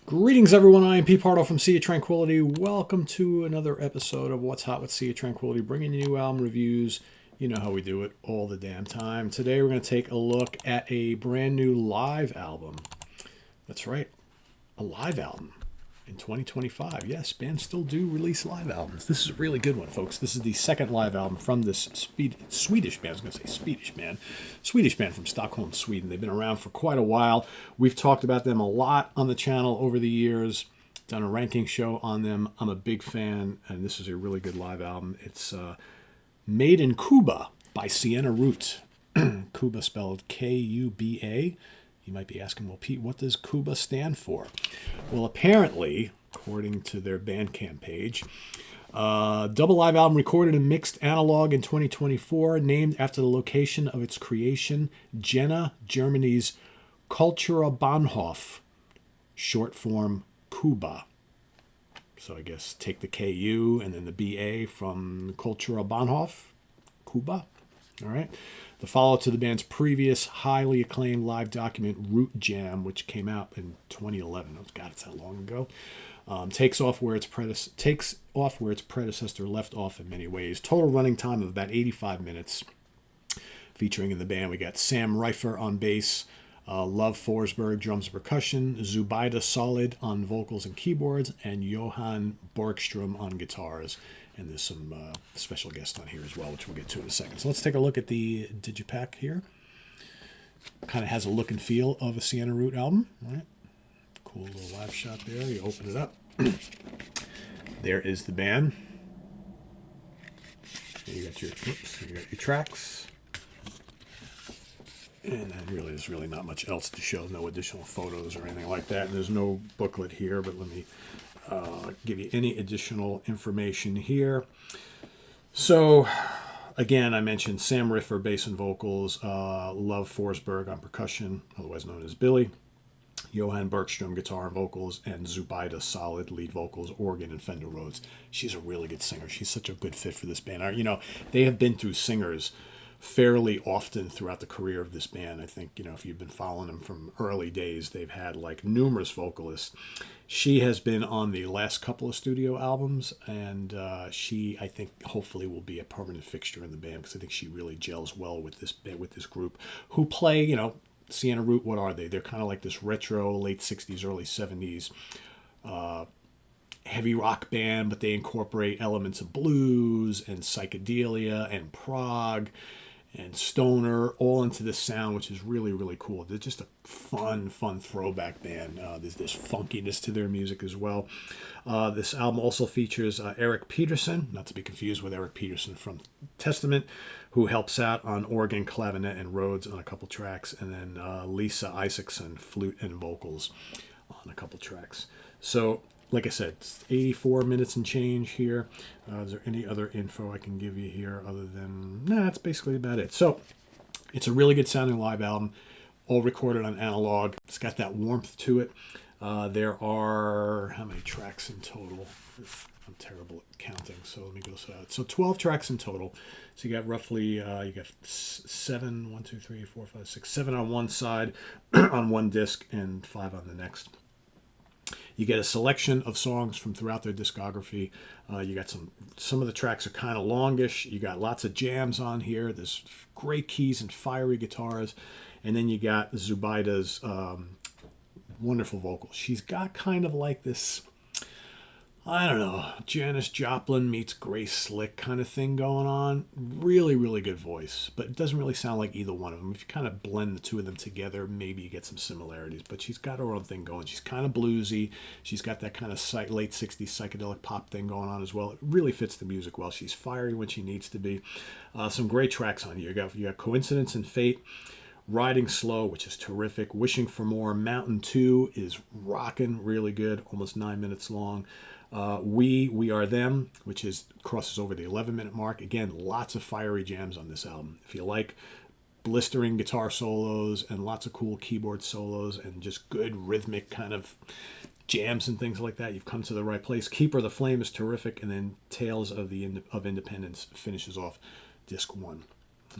Greetings, everyone. I am Pete Pardo from Sea of Tranquility. Welcome to another episode of What's Hot with Sea of Tranquility, bringing you new album reviews. You know how we do it all the damn time. Today, we're going to take a look at a brand new live album. That's right, a live album in 2025. Yes, bands still do release live albums. This is a really good one, folks. This is the second live album from this Swedish band. I was going to say Swedish band from Stockholm, Sweden. They've been around for quite a while. We've talked about them a lot on the channel over the years. Done a ranking show on them. I'm a big fan, and this is a really good live album. It's Made in Kuba by Siena Root. Kuba spelled K-U-B-A. You might be asking, well, Pete, what does Kuba stand for? Well, apparently, according to their Bandcamp page, double live album recorded and mixed analog in 2024, named after the location of its creation, Jena, Germany's Kulturbahnhof, short form Kuba. So I guess take the K-U and then the B-A from Kulturbahnhof, Kuba. All right. The follow-up to the band's previous highly acclaimed live document, Root Jam, which came out in 2011. Oh, God, it's that long ago. Takes off where its predecessor left off in many ways. Total running time of about 85 minutes. Featuring in the band, we got Sam Reifer on bass, Love Forsberg drums and percussion, Zubaida Solid on vocals and keyboards, and Johan Borgström on guitars. And there's some special guests on here as well, which we'll get to in a second. So let's take a look at the digipack here. Kind of has a look and feel of a Siena Root album. All right. Cool little live shot there. You open it up. There is the band. You got your tracks. And then there's really not much else to show. No additional photos or anything like that. And there's no booklet here, but let me give you any additional information here. So, again, I mentioned Sam Riffer, bass and vocals, Love Forsberg on percussion, otherwise known as Billy, Johan Bergström, guitar and vocals, and Zubaida Solid, lead vocals, organ, and Fender Rhodes. She's a really good singer. She's such a good fit for this band. You know, they have been through singers fairly often throughout the career of this band. I think, if you've been following them from early days, they've had like numerous vocalists. She has been on the last couple of studio albums, and she, I think, hopefully will be a permanent fixture in the band, because I think she really gels well with this group who play, Siena Root. What are they? They're kind of like this retro late 60s, early 70s heavy rock band, but they incorporate elements of blues and psychedelia and prog and stoner all into this sound, which is really, really cool. They're just a fun throwback band. There's this funkiness to their music as well. This album also features Eric Peterson, not to be confused with Eric Peterson from Testament, who helps out on organ, clavinet, and Rhodes on a couple tracks, and then Lisa Isaacson, flute and vocals on a couple tracks. So, like I said, it's 84 minutes and change here. Is there any other info I can give you here other than... that's basically about it. So, it's a really good sounding live album, all recorded on analog. It's got that warmth to it. There are... how many tracks in total? I'm terrible at counting, so let me go through that. So 12 tracks in total. So you got roughly, you got 7 on one side on one disc and 5 on the next. You get a selection of songs from throughout their discography. You got some of the tracks are kind of longish. You got lots of jams on here. There's great keys and fiery guitars. And then you got Zubaida's wonderful vocals. She's got kind of like this, I don't know, Janis Joplin meets Grace Slick kind of thing going on. Really, really good voice, but it doesn't really sound like either one of them. If you kind of blend the two of them together, maybe you get some similarities, but she's got her own thing going. She's kind of bluesy. She's got that kind of late 60s psychedelic pop thing going on as well. It really fits the music well. She's fiery when she needs to be. Some great tracks on here. You got Coincidence and Fate, Riding Slow, which is terrific. Wishing for More. Mountain 2 is rocking, really good, almost 9 minutes long. We Are Them, which crosses over the 11-minute mark. Again, lots of fiery jams on this album. If you like blistering guitar solos and lots of cool keyboard solos and just good rhythmic kind of jams and things like that, you've come to the right place. Keeper the Flame is terrific, and then Tales of Independence finishes off disc 1,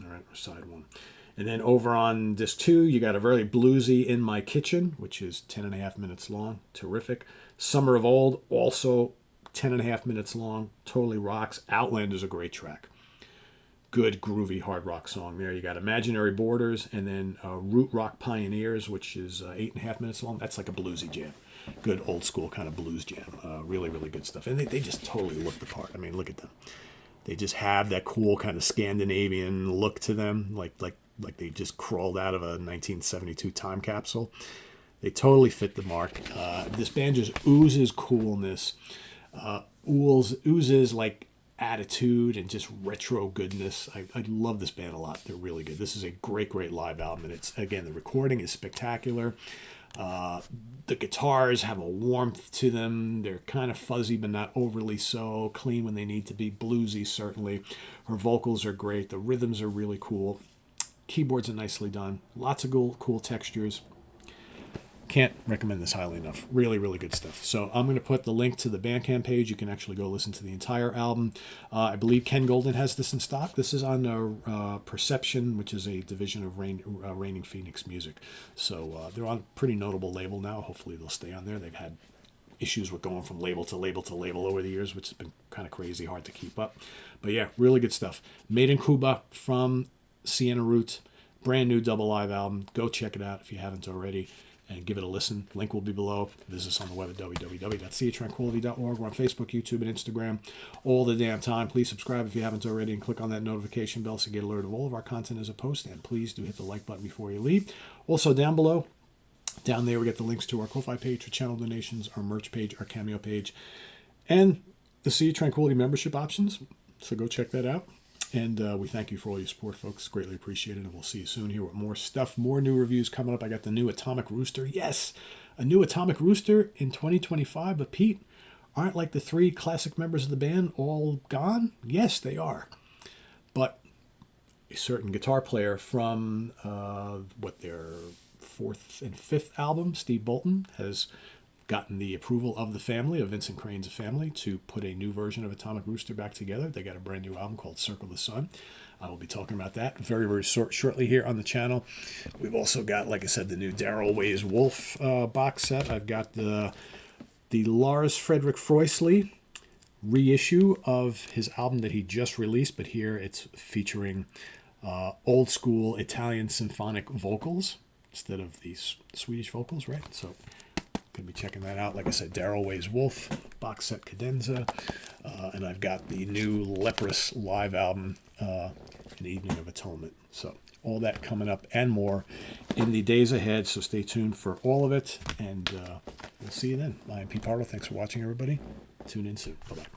all right, or side 1. And then over on disc 2, you got a very bluesy In My Kitchen, which is 10.5 minutes long. Terrific. Summer of Old, also 10.5 minutes long. Totally rocks. Outlander's a great track. Good, groovy, hard rock song there. You got Imaginary Borders, and then Root Rock Pioneers, which is 8.5 minutes long. That's like a bluesy jam. Good old school kind of blues jam. Really, really good stuff. And they just totally look the part. I mean, look at them. They just have that cool kind of Scandinavian look to them, like they just crawled out of a 1972 time capsule. They totally fit the mark. This band just oozes coolness, oozes like attitude and just retro goodness. I love this band a lot. They're really good. This is a great, great live album, and it's, again, the recording is spectacular. The guitars have a warmth to them. They're kind of fuzzy, but not overly so. Clean when they need to be. Bluesy, certainly. Her vocals are great. The rhythms are really cool. Keyboards are nicely done. Lots of cool textures. Can't recommend this highly enough. Really, really good stuff. So I'm going to put the link to the Bandcamp page. You can actually go listen to the entire album. I believe Ken Golden has this in stock. This is on Perception, which is a division of Reigning Phoenix Music. So they're on a pretty notable label now. Hopefully they'll stay on there. They've had issues with going from label to label to label over the years, which has been kind of crazy, hard to keep up. But yeah, really good stuff. Made in Kuba from Siena Root. Brand new double live album. Go check it out if you haven't already, and give it a listen. Link will be below. Visit us on the web at www.seatranquility.org. We're on Facebook, YouTube, and Instagram all the damn time. Please subscribe if you haven't already, and click on that notification bell so you get alert of all of our content as a post. And please do hit the like button before you leave. Also, down below, down there, we get the links to our Ko-Fi page for channel donations, our merch page, our Cameo page, and the Sea Tranquility membership options. So go check that out. And we thank you for all your support, folks. Greatly appreciated. And we'll see you soon here with more stuff, more new reviews coming up. I got the new Atomic Rooster. Yes, a new Atomic Rooster in 2025. But Pete, aren't like the 3 classic members of the band all gone? Yes, they are. But a certain guitar player from their 4th and 5th album, Steve Bolton, has gotten the approval of the family, of Vincent Crane's family, to put a new version of Atomic Rooster back together. They got a brand new album called Circle the Sun. I will be talking about that very, very shortly here on the channel. We've also got, like I said, the new Daryl Weighs Wolf box set. I've got the Lars Fredrik Frøsli reissue of his album that he just released, but here it's featuring old school Italian symphonic vocals instead of these Swedish vocals, right? So going to be checking that out. Like I said, Daryl Weighs Wolf box set cadenza, and I've got the new Leprous live album, An Evening of Atonement. So all that coming up and more in the days ahead. So stay tuned for all of it, and we'll see you then. I'm Pete Pardo. Thanks for watching, everybody. Tune in soon. Bye-bye.